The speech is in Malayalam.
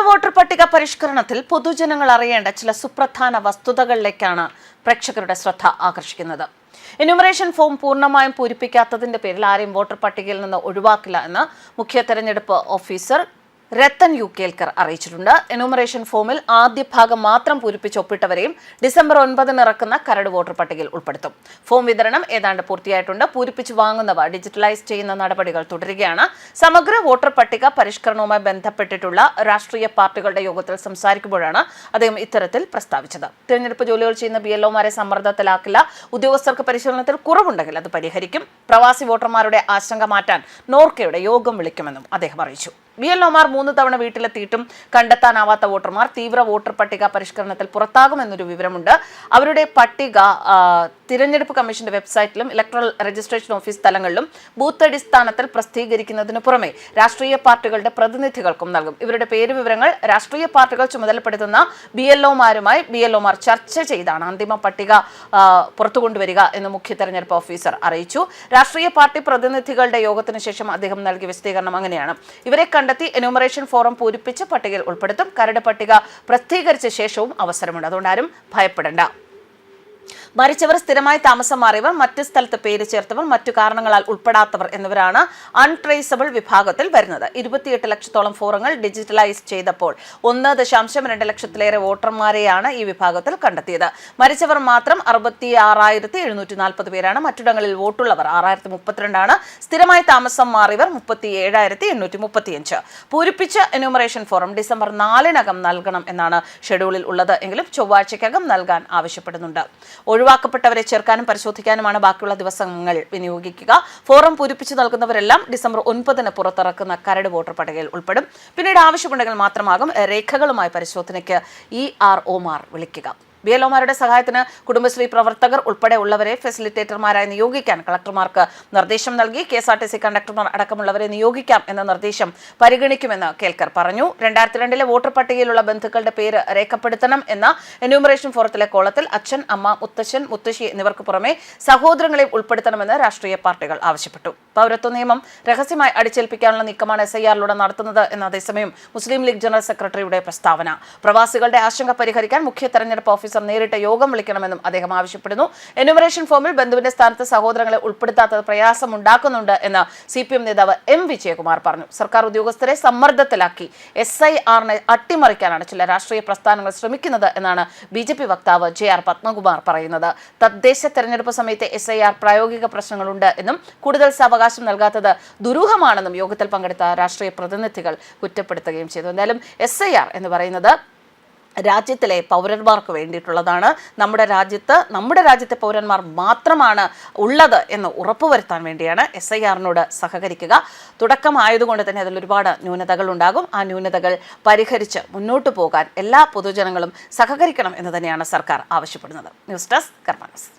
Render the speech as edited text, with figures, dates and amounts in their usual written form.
വോട്ടർ പട്ടിക പരിഷ്കരണത്തിൽ പൊതുജനങ്ങൾ അറിയേണ്ട ചില സുപ്രധാന വസ്തുതകളിലേക്കാണ് പ്രേക്ഷകരുടെ ശ്രദ്ധ ആകർഷിക്കുന്നത്. എന്യൂമറേഷൻ ഫോം പൂർണ്ണമായും പൂരിപ്പിക്കാത്തതിന്റെ പേരിൽ ആരെയും വോട്ടർ പട്ടികയിൽ നിന്ന് ഒഴിവാക്കില്ല എന്ന് മുഖ്യ തെരഞ്ഞെടുപ്പ് ഓഫീസർ രത്തൻ യു കേൽക്കർ അറിയിച്ചിട്ടുണ്ട്. എന്യൂമറേഷൻ ഫോമിൽ ആദ്യ ഭാഗം മാത്രം പൂരിപ്പിച്ച് ഒപ്പിട്ടവരെയും ഡിസംബർ 9 ഇറക്കുന്ന കരട് വോട്ടർ പട്ടികയിൽ ഉൾപ്പെടുത്തും. ഫോം വിതരണം ഏതാണ്ട് പൂർത്തിയായിട്ടുണ്ട്. പൂരിപ്പിച്ച് വാങ്ങുന്നവ ഡിജിറ്റലൈസ് ചെയ്യുന്ന നടപടികൾ തുടരുകയാണ്. സമഗ്ര വോട്ടർ പട്ടിക പരിഷ്കരണവുമായി ബന്ധപ്പെട്ടിട്ടുള്ള രാഷ്ട്രീയ പാർട്ടികളുടെ യോഗത്തിൽ സംസാരിക്കുമ്പോഴാണ് അദ്ദേഹം ഇത്തരത്തിൽ പ്രസ്താവിച്ചത്. തിരഞ്ഞെടുപ്പ് ജോലികൾ ചെയ്യുന്ന BLOമാരെ സമ്മർദ്ദത്തിലാക്കില്ല. ഉദ്യോഗസ്ഥർക്ക് പരിശീലനത്തിൽ കുറവുണ്ടെങ്കിൽ അത് പരിഹരിക്കും. പ്രവാസി വോട്ടർമാരുടെ ആശങ്ക മാറ്റാൻ നോർക്കയുടെ യോഗം വിളിക്കുമെന്നും അദ്ദേഹം അറിയിച്ചു. BLOമാർ 3 തവണ വീട്ടിലെത്തിയിട്ടും കണ്ടെത്താനാവാത്ത വോട്ടർമാർ തീവ്ര വോട്ടർ പട്ടിക പരിഷ്കരണത്തിൽ പുറത്താകുമെന്നൊരു വിവരമുണ്ട്. അവരുടെ പട്ടിക തിരഞ്ഞെടുപ്പ് കമ്മീഷന്റെ വെബ്സൈറ്റിലും ഇലക്ട്രൽ രജിസ്ട്രേഷൻ ഓഫീസ് തലങ്ങളിലും ബൂത്ത് അടിസ്ഥാനത്തിൽ പ്രസിദ്ധീകരിക്കുന്നതിന് പുറമെ രാഷ്ട്രീയ പാർട്ടികളുടെ പ്രതിനിധികൾക്കും നൽകും. ഇവരുടെ പേര് വിവരങ്ങൾ രാഷ്ട്രീയ പാർട്ടികൾ ചുമതലപ്പെടുത്തുന്ന BLOമാരുമായി BLOമാർ ചർച്ച ചെയ്താണ് അന്തിമ പട്ടിക പുറത്തുകൊണ്ടുവരിക എന്ന് മുഖ്യ തെരഞ്ഞെടുപ്പ് ഓഫീസർ അറിയിച്ചു. രാഷ്ട്രീയ പാർട്ടി പ്രതിനിധികളുടെ യോഗത്തിന് ശേഷം അദ്ദേഹം നൽകിയ വിശദീകരണം അങ്ങനെയാണ്. ഇവരെ കണ്ടെത്തി എന്യൂമറേഷൻ ഫോറം പൂരിപ്പിച്ച് പട്ടികയിൽ ഉൾപ്പെടുത്തും. കരട് പട്ടിക പ്രസിദ്ധീകരിച്ച ശേഷവും അവസരമുണ്ട്. അതുകൊണ്ട് ആരും ഭയപ്പെടേണ്ട. മരിച്ചവർ, സ്ഥിരമായി താമസം മാറിയവർ, മറ്റ് സ്ഥലത്ത് പേര് ചേർത്തവർ, മറ്റു കാരണങ്ങളാൽ ഉൾപ്പെടാത്തവർ എന്നിവരാണ് അൺട്രേസബിൾ വിഭാഗത്തിൽ വരുന്നത്. 28 ലക്ഷത്തോളം ഫോറങ്ങൾ ഡിജിറ്റലൈസ് ചെയ്തപ്പോൾ 1.2 ലക്ഷത്തിലേറെ വോട്ടർമാരെയാണ് ഈ വിഭാഗത്തിൽ കണ്ടെത്തിയത്. മരിച്ചവർ മാത്രം 66,740 പേരാണ്. മറ്റിടങ്ങളിൽ വോട്ടുള്ളവർ 6,032 സ്ഥിരമായി താമസം മാറിയവർ 37,835. പൂരിപ്പിച്ച എന്യൂമറേഷൻ ഫോറം ഡിസംബർ 4 നൽകണം എന്നാണ് ഷെഡ്യൂളിൽ ഉള്ളത്. എങ്കിലും ചൊവ്വാഴ്ചയ്ക്കകം നൽകാൻ ആവശ്യപ്പെടുന്നുണ്ട്. ഒഴിവാക്കപ്പെട്ടവരെ ചേർക്കാനും പരിശോധിക്കാനുമാണ് ബാക്കിയുള്ള ദിവസങ്ങൾ വിനിയോഗിക്കുക. ഫോറം പൂരിപ്പിച്ചു നൽകുന്നവരെല്ലാം ഡിസംബർ 9 പുറത്തിറക്കുന്ന കരട് വോട്ടർ പട്ടികയിൽ ഉൾപ്പെടും. പിന്നീട് ആവശ്യമുണ്ടെങ്കിൽ മാത്രമാകും രേഖകളുമായി പരിശോധനയ്ക്ക് EROമാർ വിളിക്കുക. BLOമാരുടെ സഹായത്തിന് കുടുംബശ്രീ പ്രവർത്തകർ ഉൾപ്പെടെ ഉള്ളവരെ ഫെസിലിറ്റേറ്റർമാരായി നിയോഗിക്കാൻ കളക്ടർമാർക്ക് നിർദ്ദേശം നൽകി. KSRTC കണ്ടക്ടർമാർ അടക്കമുള്ളവരെ നിയോഗിക്കാം എന്ന നിർദ്ദേശം പരിഗണിക്കുമെന്ന് കേൽക്കർ പറഞ്ഞു. 2002 വോട്ടർ പട്ടികയിലുള്ള ബന്ധുക്കളുടെ പേര് രേഖപ്പെടുത്തണം എന്ന എന്യൂമറേഷൻ ഫോറത്തിലെ കോളത്തിൽ അച്ഛൻ, അമ്മ, മുത്തശ്ശൻ, മുത്തശ്ശി എന്നിവർക്ക് പുറമെ സഹോദരങ്ങളെയും ഉൾപ്പെടുത്തണമെന്ന് രാഷ്ട്രീയ പാർട്ടികൾ ആവശ്യപ്പെട്ടു. പൗരത്വ നിയമം രഹസ്യമായി അടിച്ചേൽപ്പിക്കാനുള്ള നീക്കമാണ് SIRലൂടെ നടത്തുന്നത് എന്ന അതേസമയം മുസ്ലിം ലീഗ് ജനറൽ സെക്രട്ടറിയുടെ പ്രസ്താവന. പ്രവാസികളുടെ ആശങ്ക പരിഹരിക്കാൻ മുഖ്യ തെരഞ്ഞെടുപ്പ് ഓഫീസർ നേരിട്ട് യോഗം വിളിക്കണമെന്നും അദ്ദേഹം ആവശ്യപ്പെടുന്നു. എന്യൂമറേഷൻ ഫോമിൽ ബന്ധുവിന്റെ സ്ഥാനത്ത് സഹോദരങ്ങളെ ഉൾപ്പെടുത്താത്തത് പ്രയാസമുണ്ടാക്കുന്നുണ്ട് എന്ന് CPM നേതാവ് M വിജയകുമാർ പറഞ്ഞു. സർക്കാർ ഉദ്യോഗസ്ഥരെ സമ്മർദ്ദത്തിലാക്കി SIRനെ അട്ടിമറിക്കാനാണ് ചില രാഷ്ട്രീയ പ്രസ്ഥാനങ്ങൾ ശ്രമിക്കുന്നത് എന്നാണ് BJP വക്താവ് JR പത്മകുമാർ പറയുന്നത്. തദ്ദേശ തെരഞ്ഞെടുപ്പ് സമയത്തെ SIR പ്രായോഗിക പ്രശ്നങ്ങളുണ്ട് എന്നും കൂടുതൽ സാവകാശം നൽകാത്തത് ദുരൂഹമാണെന്നും യോഗത്തിൽ പങ്കെടുത്ത രാഷ്ട്രീയ പ്രതിനിധികൾ കുറ്റപ്പെടുത്തുകയും ചെയ്തു. എന്തായാലും SIR എന്ന് പറയുന്നത് രാജ്യത്തിലെ പൗരന്മാർക്ക് വേണ്ടിയിട്ടുള്ളതാണ്. നമ്മുടെ രാജ്യത്തെ പൗരന്മാർ മാത്രമാണ് ഉള്ളത് എന്ന് ഉറപ്പുവരുത്താൻ വേണ്ടിയാണ് SIRനോട് സഹകരിക്കുക. തുടക്കമായതുകൊണ്ട് തന്നെ അതിൽ ഒരുപാട് ന്യൂനതകൾ ഉണ്ടാകും. ആ ന്യൂനതകൾ പരിഹരിച്ച് മുന്നോട്ട് പോകാൻ എല്ലാ പൊതുജനങ്ങളും സഹകരിക്കണം എന്ന് തന്നെയാണ് സർക്കാർ ആവശ്യപ്പെടുന്നത്. ന്യൂസ് ഡെസ്ക് കർമ്മ ന്യൂസ്.